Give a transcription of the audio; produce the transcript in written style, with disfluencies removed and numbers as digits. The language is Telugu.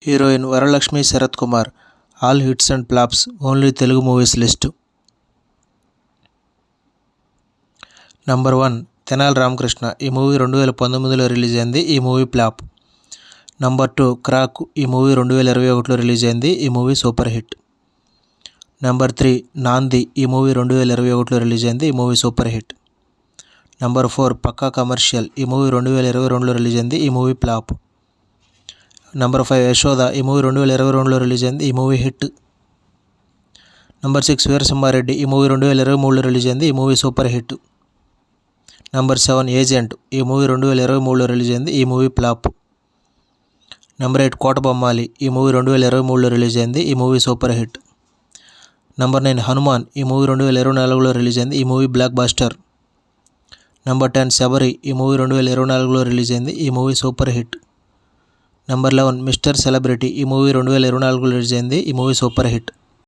Heroine Varalakshmi Sarath Kumar. All hits and flops, only Telugu movies list. Number 1 Tenali Ramakrishna. ఈ మూవీ 2019లో రిలీజ్ అయింది. ఈ మూవీ ఫ్లాప్. Number 2 Krack. ఈ మూవీ 2021లో రిలీజ్ అయింది. ఈ మూవీ సూపర్ హిట్. నంబర్ 3 నాంది. ఈ మూవీ 2021లో రిలీజ్ అయింది. ఈ మూవీ సూపర్ హిట్. నంబర్ 4 పక్కా కమర్షియల్. ఈ మూవీ 2022లో రిలీజ్ అయింది. ఈ మూవీ ఫ్లాప్. నంబర్ 5 యశోద. ఈ మూవీ 2022లో రిలీజ్ అయింది. ఈ మూవీ హిట్. నంబర్ 6 వీరసింహారెడ్డి. ఈ మూవీ 2023లో రిలీజ్ అయింది. ఈ movie super hit. Number 7 agent. ఈ మూవీ 2023లో రిలీజ్ అయింది. ఈ మూవీ ఫ్లాప్. నంబర్ 8 కోటబొమ్మాలి. ఈ మూవీ 2023లో రిలీజ్ అయింది. ఈ movie super hit. Number 9 Hanuman. ఈ మూవీ 2024లో రిలీజ్ అయింది. ఈ movie blockbuster. Number 10 Sabari. ఈ మూవీ 2024లో రిలీజ్ అయింది. ఈ movie super hit. Number 11 mister celebrity. ఈ మూవీ 2024లో రిలీజ్ అయింది. ఈ మూవీ సూపర్ హిట్.